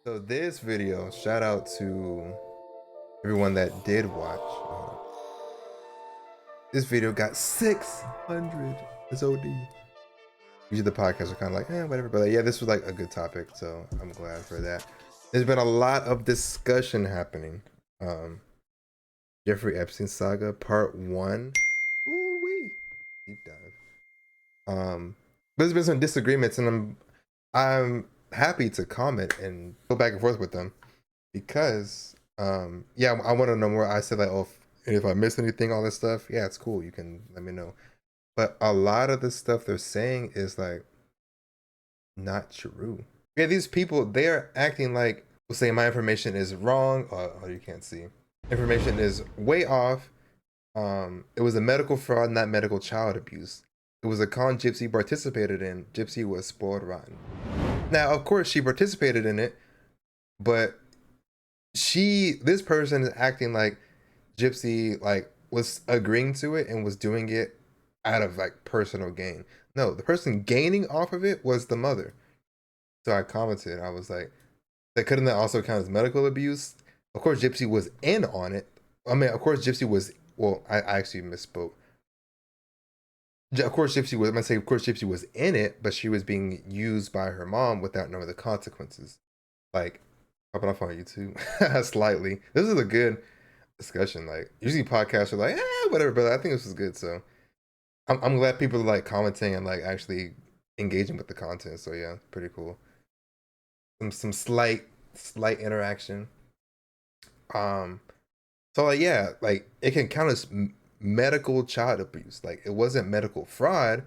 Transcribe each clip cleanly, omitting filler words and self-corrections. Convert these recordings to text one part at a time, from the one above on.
So this video, shout out to everyone that did watch. This video got 600 SOD. Usually the podcasts are kind of like, whatever. But yeah, this was like a good topic, so I'm glad for that. There's been a lot of discussion happening. Um, Jeffrey Epstein saga, part one. Ooh wee, deep dive. But there's been some disagreements, and I'm happy to comment and go back and forth with them. Because yeah, I want to know more. I said like, oh, if I miss anything, all this stuff, yeah, it's cool, you can let me know. But a lot of the stuff they're saying is like not true. Yeah, these people, they are acting like, well, saying my information is wrong. Oh, you can't see, information is way off. It was a medical fraud, not medical child abuse. It was a con Gypsy participated in. Gypsy was spoiled rotten. Now of course she participated in it, but this person is acting like Gypsy like was agreeing to it and was doing it out of like personal gain. No, the person gaining off of it was the mother. So I commented, I was like, that couldn't that also count as medical abuse? Of course Gypsy was in on it. I mean, of course Gypsy was, well, I actually misspoke. Of course Gypsy was, I'm gonna say of course Gypsy was in it, but she was being used by her mom without knowing the consequences. Like popping off on YouTube slightly. This is a good discussion. Like usually podcasts are like, whatever, but I think this was good. So I'm glad people are like commenting and like actually engaging with the content. So yeah, pretty cool. Some slight interaction. Um, so like yeah, like it can count as medical child abuse. Like it wasn't medical fraud.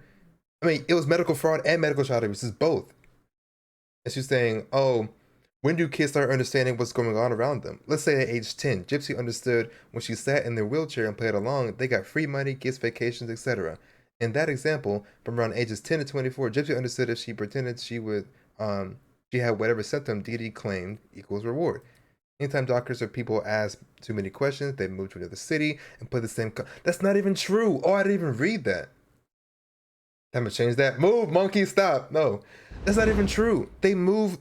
I mean, it was medical fraud and medical child abuse. It's both. And she's saying, oh, when do kids start understanding what's going on around them? Let's say at age 10, Gypsy understood when she sat in their wheelchair and played along, they got free money, gifts, vacations, etc. In that example, from around ages 10 to 24, Gypsy understood if she pretended she had whatever symptom Dee claimed equals reward. Anytime doctors or people ask too many questions, they move to another city and put the same. That's not even true. Oh, I didn't even read that. Time to change that. Move, monkey, stop. No, that's not even true. They moved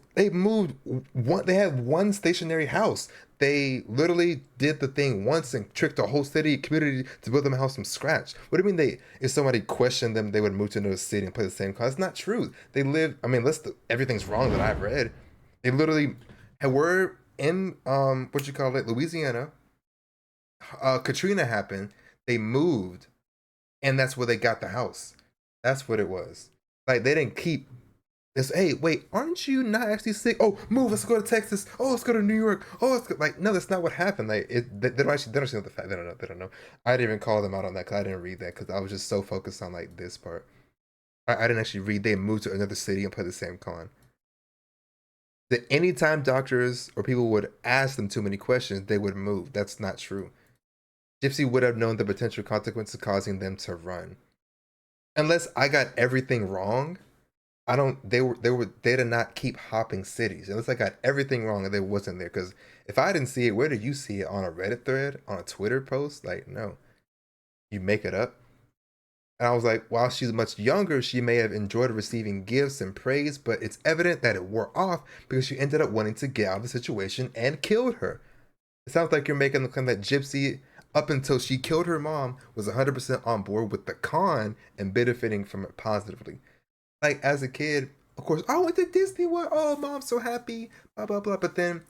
one. They had one stationary house. They literally did the thing once and tricked a whole city community to build them a house from scratch. What do you mean they? If somebody questioned them, they would move to another city and play the same car? It's not true. They lived. I mean, everything's wrong that I've read. They literally were in what you call it, Louisiana. Katrina happened. They moved, and that's where they got the house. That's what it was. Like they didn't keep this. Hey, wait, aren't you not actually sick? Oh, move. Let's go to Texas. Oh, let's go to New York. Oh, let's go. Like no, that's not what happened. Like they don't actually know the fact. They don't know. They don't know. I didn't even call them out on that because I didn't read that because I was just so focused on like this part. I didn't actually read. They moved to another city and play the same con. That anytime doctors or people would ask them too many questions, they would move. That's not true. Gypsy would have known the potential consequences causing them to run. Unless I got everything wrong, I don't. They did not keep hopping cities. Unless I got everything wrong and they wasn't there. Because if I didn't see it, where did you see it? On a Reddit thread, on a Twitter post? Like no, you make it up. And I was like, while she's much younger, she may have enjoyed receiving gifts and praise, but it's evident that it wore off because she ended up wanting to get out of the situation and killed her. It sounds like you're making the claim that Gypsy, up until she killed her mom, was 100% on board with the con and benefiting from it positively. Like as a kid, of course, I went to Disney World. Oh, mom's so happy. Blah blah blah. But then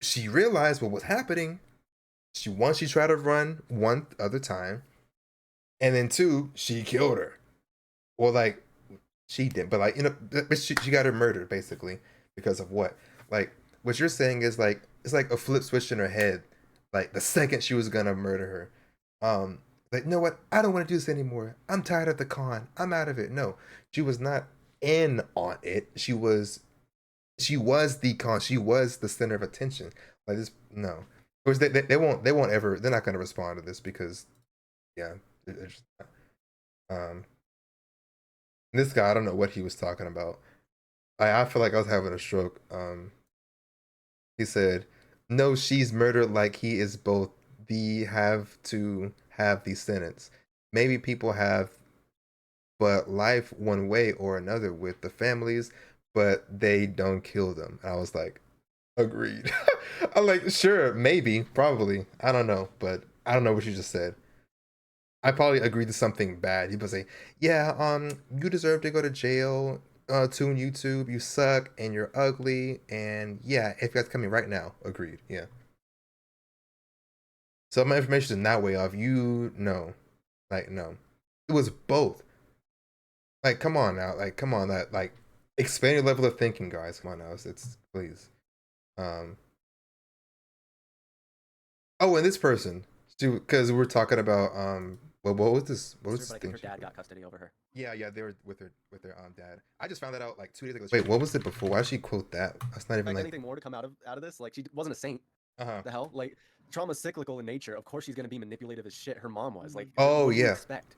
she realized what was happening. She tried to run one other time, and then two, she killed her. Well, like she did, but like but she got her murdered basically because of what? Like what you're saying is like it's like a flip switch in her head. Like the second she was gonna murder her, like you know what? I don't want to do this anymore. I'm tired of the con. I'm out of it. No, she was not in on it. She was the con. She was the center of attention. Like this, no. Of course, they won't ever. They're not gonna respond to this because yeah, it's um. This guy, I don't know what he was talking about. I feel like I was having a stroke. He said, "No, she's murdered like he is both. The have to have the sentence. Maybe people have, but life one way or another with the families. but they don't kill them. I was like, agreed. I'm like, sure, maybe, probably. I don't know, but I don't know what you just said. I probably agreed to something bad. People say, yeah, you deserve to go to jail. Tune YouTube, you suck and you're ugly, and yeah, if that's coming right now, agreed. Yeah. So my information is not way off. You know, like no, it was both. Like, come on now, like come on, that like expand your level of thinking, guys. Come on now, it's please. Um. Oh, and this person, because we're talking about what was this? What was this But I thing? think her dad got custody over her. Yeah, they were with their dad. I just found that out like 2 days ago. Wait, what was it before? Why did she quote that? That's not even like anything more to come out of this? Like, she wasn't a saint. uh-huh. The hell? Like, trauma's cyclical in nature. Of course she's gonna be manipulative as shit. Her mom was. Like, Oh what do you yeah. expect?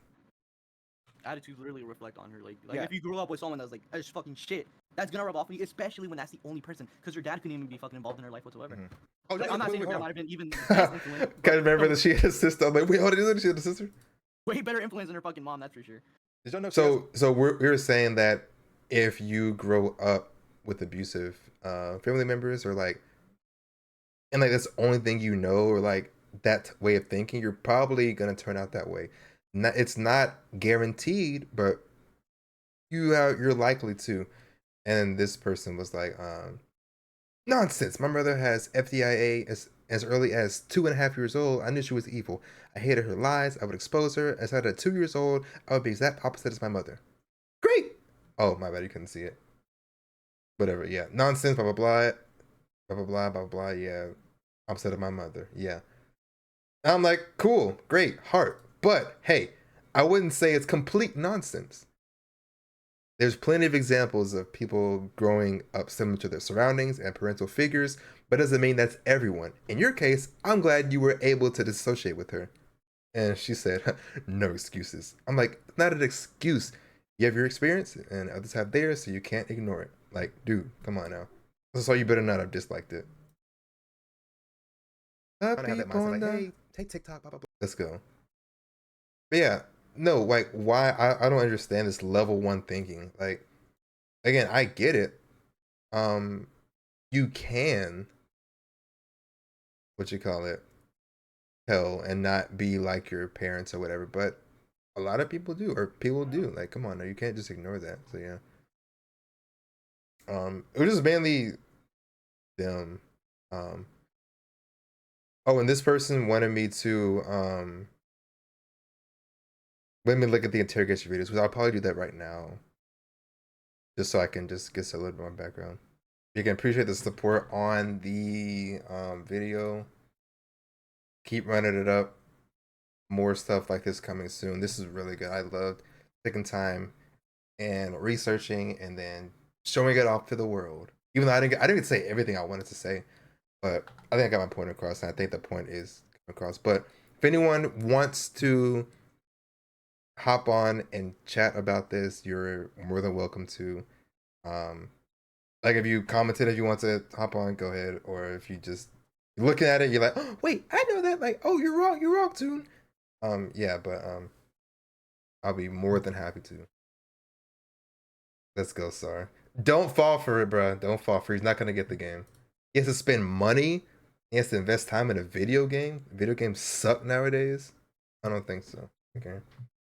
Attitudes literally reflect on her. Like Yeah. if you grew up with someone that's like, that's fucking shit, that's gonna rub off on you, especially when that's the only person. Because your dad couldn't even be fucking involved in her life whatsoever. Mhm. Oh, Like, yeah, I'm not wait, saying her wait, dad hold might on. have been even best influence. Can't remember that she had a sister. I'm like, wait, hold on, she had a sister. Way better influence than her fucking mom, that's for sure. Did y'all know? So we were saying that if you grow up with abusive family members, or like, and like that's the only thing you know, or like that way of thinking, you're probably gonna turn out that way. Not, it's not guaranteed, but you're likely to. And this person was like, nonsense. My mother has FDIA as early as 2.5 years old. I knew she was evil. I hated her lies. I would expose her. As at 2 years old, I would be exact opposite as my mother. Great. Oh, my bad. You couldn't see it. Whatever. Yeah. Nonsense. Blah blah blah. Blah blah blah blah blah. Yeah. Opposite of my mother. Yeah. And I'm like, cool, great, heart. But hey, I wouldn't say it's complete nonsense. There's plenty of examples of people growing up similar to their surroundings and parental figures, but doesn't mean that's everyone. In your case, I'm glad you were able to dissociate with her. And she said, no excuses. I'm like, it's not an excuse. You have your experience and others have theirs, so you can't ignore it. Like, dude, come on now. So you better not have disliked it. I don't have that mindset, like, hey, take TikTok, blah, blah, blah. Let's go. But yeah, no, like, why? I don't understand this level one thinking. Like, again, I get it. You can, what you call it, tell and not be like your parents or whatever, but a lot of people do, or people do. Like, come on, you can't just ignore that. So yeah. It was just mainly them. Oh, and this person wanted me to let me look at the interrogation videos, because I'll probably do that right now, just so I can just get a little bit more background. You can appreciate the support on the video. Keep running it up. More stuff like this coming soon. This is really good. I loved taking time and researching and then showing it off to the world. Even though I didn't say everything I wanted to say, but I think I got my point across, and I think the point is across. But if anyone wants to hop on and chat about this, you're more than welcome to. Like if you commented, if you want to hop on, go ahead. Or if you just looking at it, you're like, oh wait, I know that. Like, oh, you're wrong, Tune. Yeah, but I'll be more than happy to. Let's go, Sar. Don't fall for it, bro. Don't fall for it. He's not gonna get the game. He has to spend money. He has to invest time in a video game. Video games suck nowadays. I don't think so. Okay.